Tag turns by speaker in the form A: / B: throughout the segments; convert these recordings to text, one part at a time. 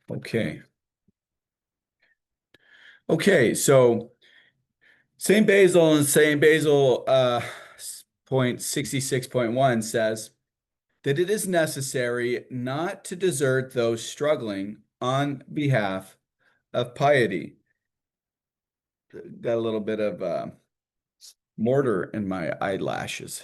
A: Okay. Okay, so St. Basil and St. Basil point 66.1 says that it is necessary not to desert those struggling on behalf of piety. Got a little bit of mortar in my eyelashes.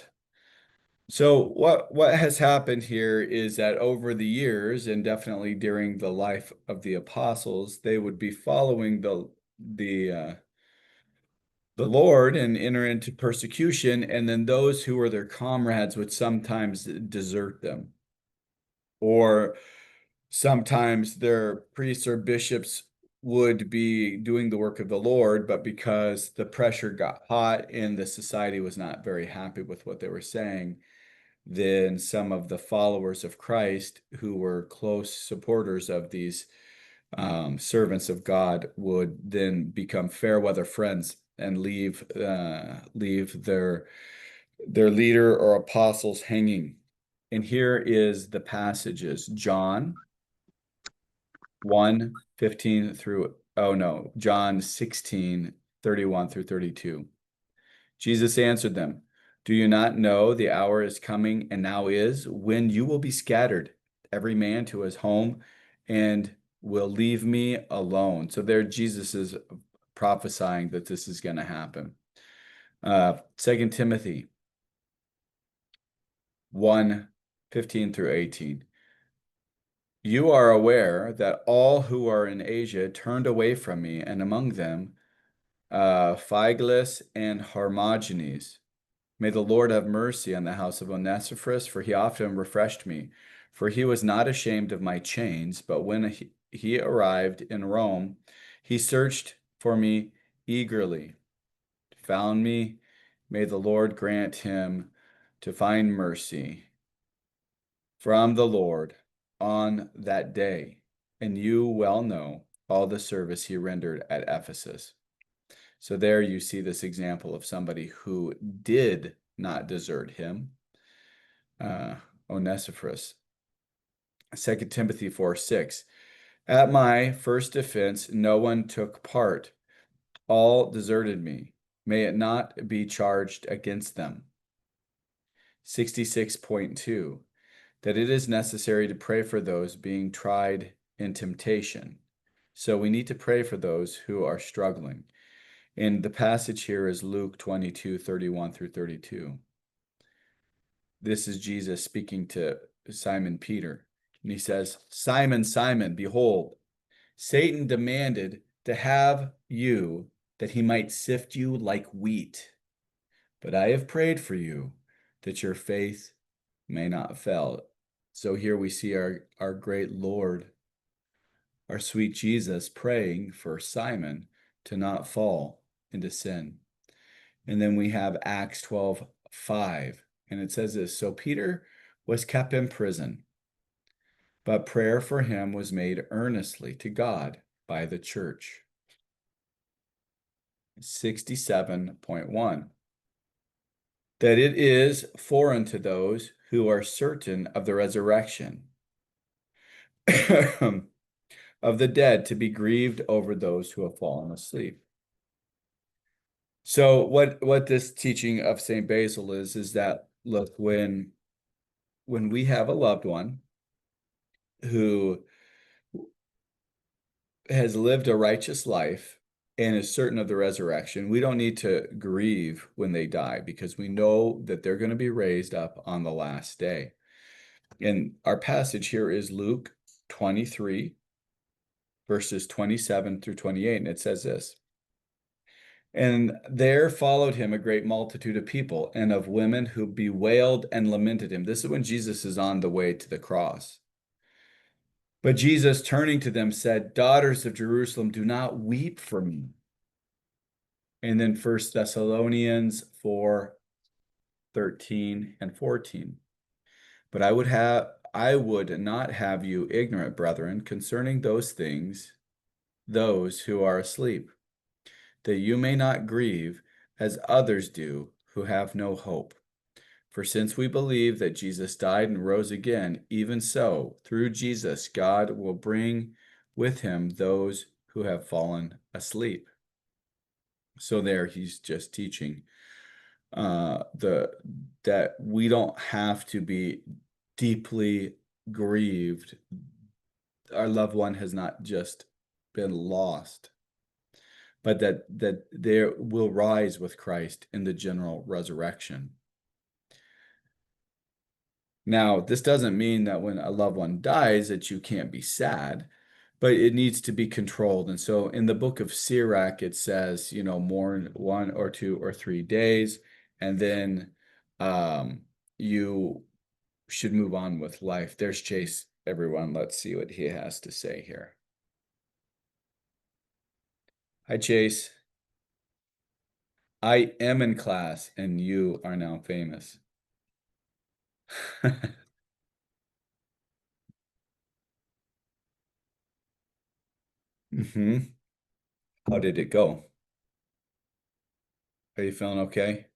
A: So what has happened here is that over the years, and definitely during the life of the apostles, they would be following the Lord and enter into persecution, and then those who were their comrades would sometimes desert them, or sometimes their priests or bishops would be doing the work of the Lord, but because the pressure got hot and the society was not very happy with what they were saying, then some of the followers of Christ who were close supporters of these servants of God would then become fair weather friends and leave their leader or apostles hanging. And here is the passages: John 1:15 through, oh no, John 16:31 through 32. Jesus answered them, "Do you not know the hour is coming and now is when you will be scattered, every man to his home, and will leave me alone?" So there Jesus is prophesying that this is going to happen. 2 Timothy 1:15 through 18. You are aware that all who are in Asia turned away from me, and among them Phygellus and Hermogenes. May the Lord have mercy on the house of Onesiphorus, for he often refreshed me. For he was not ashamed of my chains, but when he arrived in Rome, he searched for me eagerly, found me. May the Lord grant him to find mercy from the Lord on that day. And you well know all the service he rendered at Ephesus. So there you see this example of somebody who did not desert him, Onesiphorus. 2 Timothy 4:6. At my first defense, no one took part. All deserted me. May it not be charged against them. 66.2. That it is necessary to pray for those being tried in temptation. So we need to pray for those who are struggling. And the passage here is Luke 22:31 through 32. This is Jesus speaking to Simon Peter. And he says, "Simon, Simon, behold, Satan demanded to have you that he might sift you like wheat. But I have prayed for you that your faith may not fail." So here we see our great Lord, our sweet Jesus, praying for Simon to not fall into sin. And then we have Acts 12:5, and it says this: So Peter was kept in prison, but prayer for him was made earnestly to God by the church. 67.1. That it is foreign to those who are certain of the resurrection of the dead to be grieved over those who have fallen asleep. So what this teaching of St. Basil is that, look, when we have a loved one who has lived a righteous life and is certain of the resurrection, we don't need to grieve when they die because we know that they're going to be raised up on the last day. And our passage here is Luke 23, verses 27 through 28, and it says this: And there followed him a great multitude of people and of women who bewailed and lamented him. This is when Jesus is on the way to the cross. But Jesus, turning to them, said, Daughters of Jerusalem, do not weep for me. And then 1 Thessalonians 4:13 and 14. But I would not have you ignorant, brethren, concerning those things, those who are asleep, that you may not grieve as others do who have no hope. For since we believe that Jesus died and rose again, even so, through Jesus, God will bring with him those who have fallen asleep. So there he's just teaching the that we don't have to be deeply grieved. Our loved one has not just been lost, but that they will rise with Christ in the general resurrection. Now, this doesn't mean that when a loved one dies that you can't be sad, but it needs to be controlled. And so in the book of Sirach, it says, mourn 1 or 2 or 3 days, and then you should move on with life. There's Chase, everyone. Let's see what he has to say here. Hi, Chase. I am in class, and you are now famous. hmm How did it go? Are you feeling okay?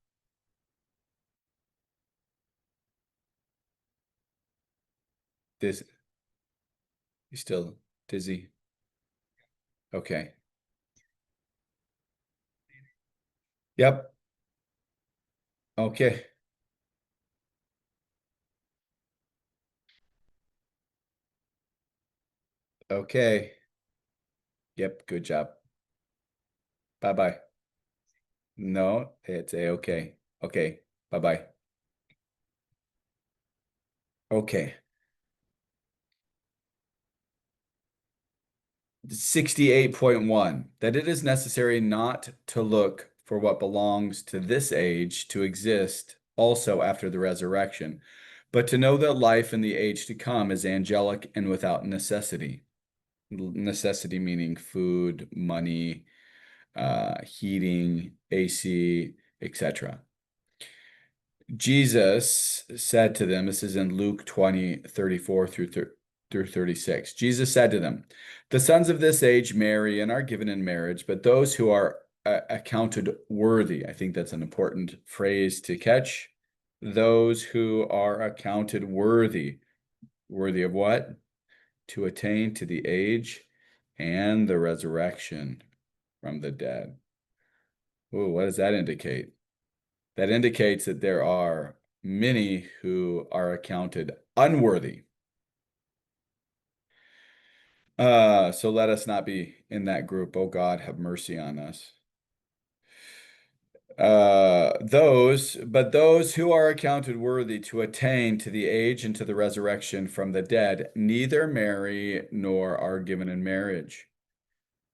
A: This You still dizzy? Okay. Yep. Okay. Okay. Yep. Good job. Bye-bye. No, it's a-okay. Okay. Bye-bye. Okay. 68.1, that it is necessary not to look for what belongs to this age to exist also after the resurrection, but to know that life in the age to come is angelic and without necessity. Necessity meaning food, money, heating, AC, etc. Jesus said to them, this is in Luke 20:34 through 36. Jesus said to them, the sons of this age marry and are given in marriage, but those who are accounted worthy, I think that's an important phrase to catch. Those who are accounted worthy. Worthy of what? To attain to the age and the resurrection from the dead. Ooh, what does that indicate? That indicates that there are many who are accounted unworthy. So let us not be in that group. Oh God, have mercy on us. Those who are accounted worthy to attain to the age and to the resurrection from the dead, neither marry nor are given in marriage,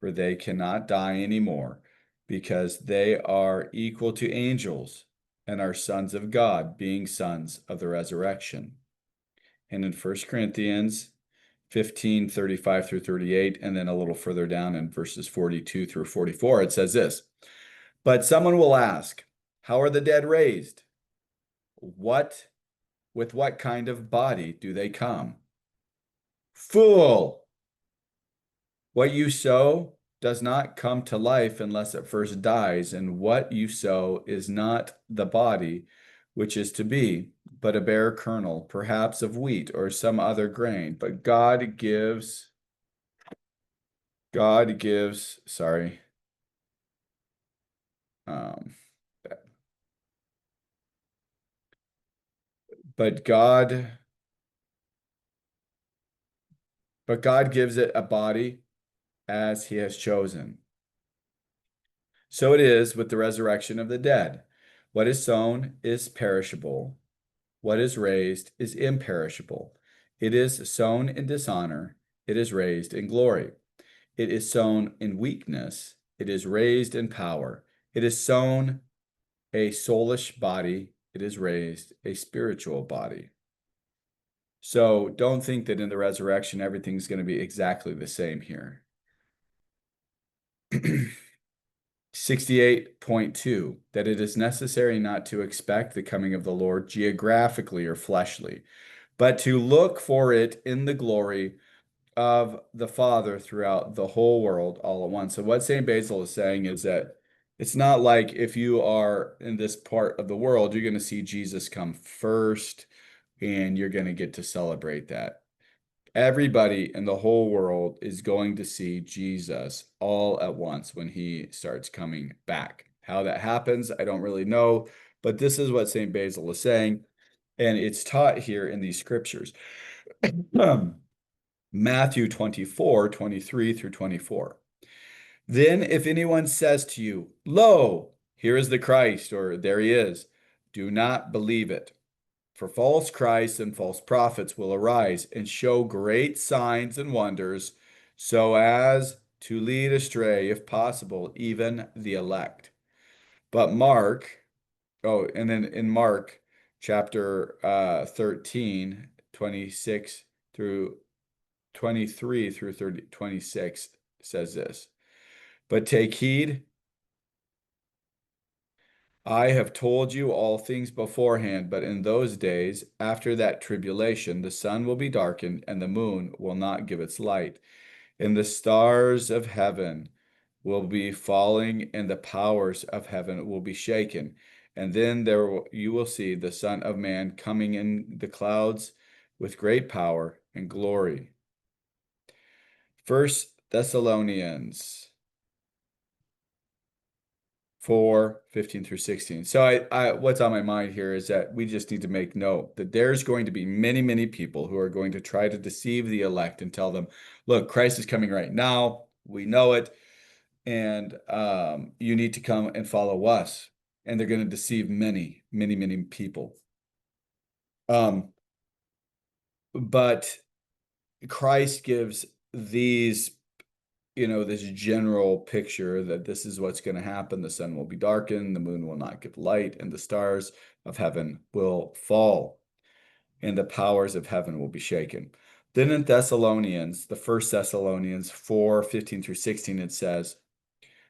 A: for they cannot die anymore, because they are equal to angels and are sons of God, being sons of the resurrection. And in 1 Corinthians 15:35 through 38, and then a little further down in verses 42 through 44, it says this, but someone will ask, how are the dead raised? With what kind of body do they come? Fool! What you sow does not come to life unless it first dies, and what you sow is not the body which is to be, but a bare kernel, perhaps of wheat or some other grain. But sorry, um, but God gives it a body as he has chosen. So it is with the resurrection of the dead. What is sown is perishable. What is raised is imperishable. It is sown in dishonor. It is raised in glory. It is sown in weakness. It is raised in power. It is sown a soulish body. It is raised a spiritual body. So don't think that in the resurrection, everything's going to be exactly the same here. 68.2, that it is necessary not to expect the coming of the Lord geographically or fleshly, but to look for it in the glory of the Father throughout the whole world all at once. So what St. Basil is saying is that it's not like if you are in this part of the world, you're going to see Jesus come first and you're going to get to celebrate that. Everybody in the whole world is going to see Jesus all at once when he starts coming back. How that happens, I don't really know, but this is what St. Basil is saying, and it's taught here in these scriptures. Matthew 24:23-24. Then if anyone says to you, "Lo, here is the Christ," or "there he is," do not believe it. For false Christs and false prophets will arise and show great signs and wonders, so as to lead astray, if possible, even the elect. But and then in Mark chapter 13, 26 through 23 through 26 says this. But take heed, I have told you all things beforehand, but in those days, after that tribulation, the sun will be darkened, and the moon will not give its light, and the stars of heaven will be falling, and the powers of heaven will be shaken. And then you will see the Son of Man coming in the clouds with great power and glory. First Thessalonians 4:15-16. So what's on my mind here is that we just need to make note that there's going to be many, many people who are going to try to deceive the elect and tell them, look, Christ is coming right now. We know it. And you need to come and follow us. And they're going to deceive many, many, many people. But Christ gives these this general picture that this is what's going to happen. The sun will be darkened, the moon will not give light, and the stars of heaven will fall, and the powers of heaven will be shaken. Then in Thessalonians, the first Thessalonians 4:15-16, it says,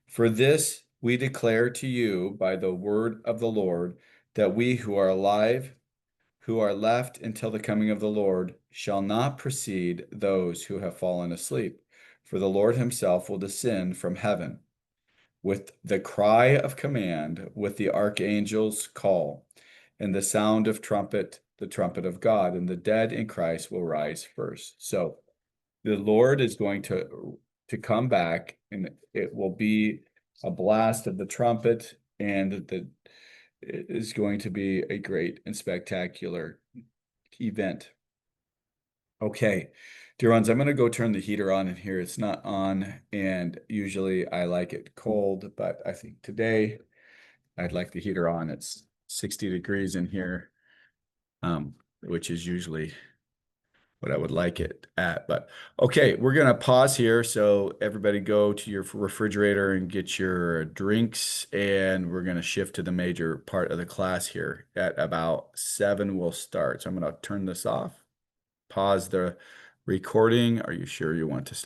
A: "For this we declare to you by the word of the Lord, that we who are alive, who are left until the coming of the Lord, shall not precede those who have fallen asleep. For the Lord himself will descend from heaven with the cry of command, with the archangel's call, and the sound of trumpet, the trumpet of God, and the dead in Christ will rise first." So the Lord is going to come back, and it will be a blast of the trumpet, and it is going to be a great and spectacular event. Okay, dear ones, I'm going to go turn the heater on in here. It's not on, and usually I like it cold, but I think today I'd like the heater on. It's 60 degrees in here, which is usually what I would like it at. But okay, we're going to pause here. So everybody go to your refrigerator and get your drinks, and we're going to shift to the major part of the class here. At about 7, we'll start. So I'm going to turn this off. Pause the recording. Are you sure you want to stop?